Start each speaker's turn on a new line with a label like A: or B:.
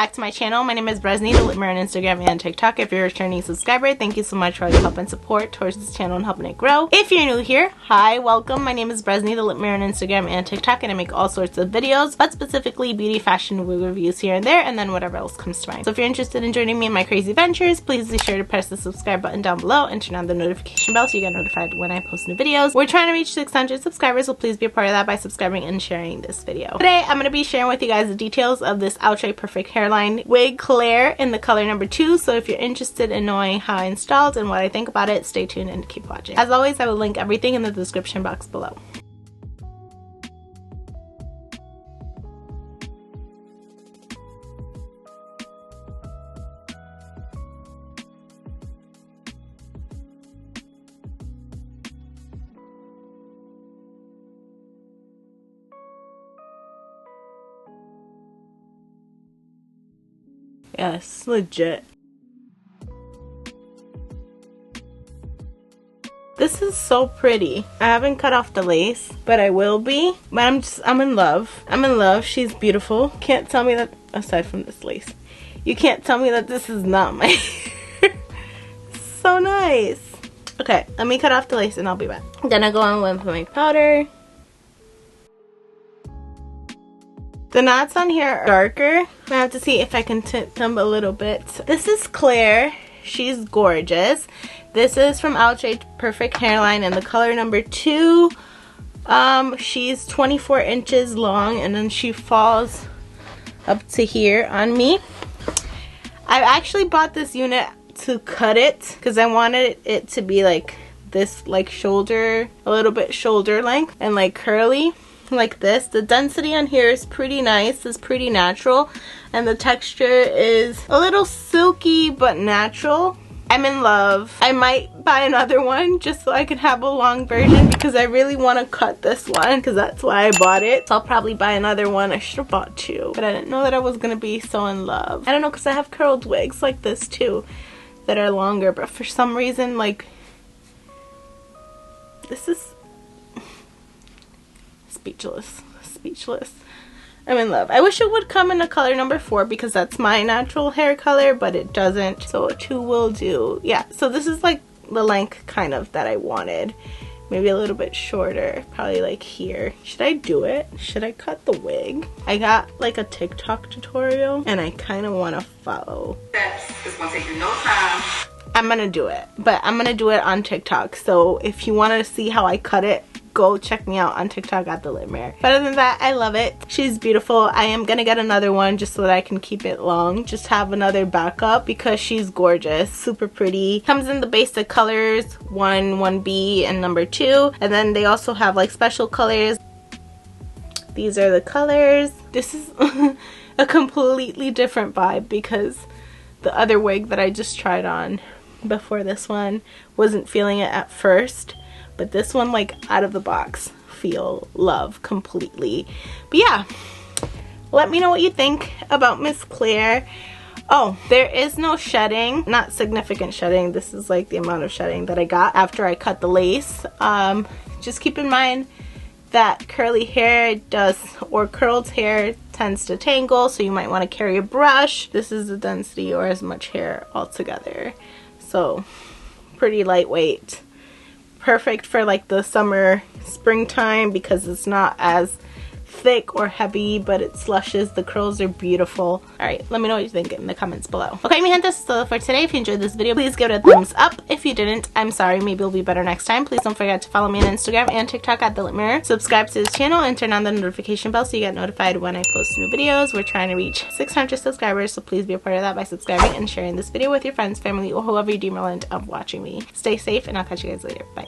A: back to my channel. My name is Bresney, the Lip Mirror on Instagram and TikTok. If you're a returning subscriber, thank you so much for all your help and support towards this channel and helping it grow. If you're new here, hi, welcome. My name is Bresney, the Lip Mirror on Instagram and TikTok, and I make all sorts of videos, but specifically beauty, fashion, wig reviews here and there, and then whatever else comes to mind. So if you're interested in joining me in my crazy adventures, please be sure to press the subscribe button down below and turn on the notification bell so you get notified when I post new videos. We're trying to reach 600 subscribers, so please be a part of that by subscribing and sharing this video. Today, I'm going to be sharing with you guys the details of this Outre Perfect Hairline wig, KLAIR, in the color number 2. So if you're interested in knowing how I installed and what I think about it, stay tuned and keep watching. As always, I will link everything in the description box below. Yes, legit. This is so pretty. I haven't cut off the lace, but I will be. But I'm in love. I'm in love. She's beautiful. Can't tell me that, aside from this lace, you can't tell me that this is not my hair. So nice. Okay, let me cut off the lace and I'll be back. I'm gonna go on with my powder. The knots on here are darker. I have to see if I can tint them a little bit. This is KLAIR. She's gorgeous. This is from Outre Perfect Hairline in the color number 2. She's 24 inches long and then she falls up to here on me. I actually bought this unit to cut it because I wanted it to be like this, like shoulder, a little bit shoulder length and like curly. Like this. The density on here is pretty nice. It's pretty natural and the texture is a little silky but natural. I'm in love. I might buy another one just so I can have a long version because I really want to cut this one because that's why I bought it. So I'll probably buy another one. I should have bought 2, but I didn't know that I was gonna be so in love. I don't know, because I have curled wigs like this too that are longer, but for some reason, like, this is speechless. I'm in love. I wish it would come in a color number 4 because that's my natural hair color, but it doesn't, so a 2 will do. Yeah, so this is like the length kind of that I wanted, maybe a little bit shorter, probably like here. Should I do it? Should I cut the wig? I got like a TikTok tutorial and I kind of want to follow. It's gonna take you no time. I'm gonna do it, but I'm gonna do it on TikTok, so if you want to see how I cut it, go check me out on TikTok at The Lip Mirror. But other than that, I love it. She's beautiful. I am gonna get another one just so that I can keep it long. Just have another backup because she's gorgeous. Super pretty. Comes in the basic colors, 1B, and number 2. And then they also have like special colors. These are the colors. This is a completely different vibe because the other wig that I just tried on before this one wasn't feeling it at first. But this one, like, out of the box, love completely. But yeah, let me know what you think about Miss KLAIR. Oh, there is no shedding, not significant shedding. This is like the amount of shedding that I got after I cut the lace. Just keep in mind that curly hair or curled hair tends to tangle, so you might want to carry a brush. This is the density or as much hair altogether. So, pretty lightweight. Perfect for like the summer, springtime because it's not as thick or heavy, but it slushes. The curls are beautiful. Alright, let me know what you think in the comments below. Okay, mi gente, so for today. If you enjoyed this video, please give it a thumbs up. If you didn't, I'm sorry, maybe it'll be better next time. Please don't forget to follow me on Instagram and TikTok at The Lip Mirror. Subscribe to this channel and turn on the notification bell so you get notified when I post new videos. We're trying to reach 600 subscribers, so please be a part of that by subscribing and sharing this video with your friends, family, or whoever you deem relevant of watching me. Stay safe and I'll catch you guys later. Bye.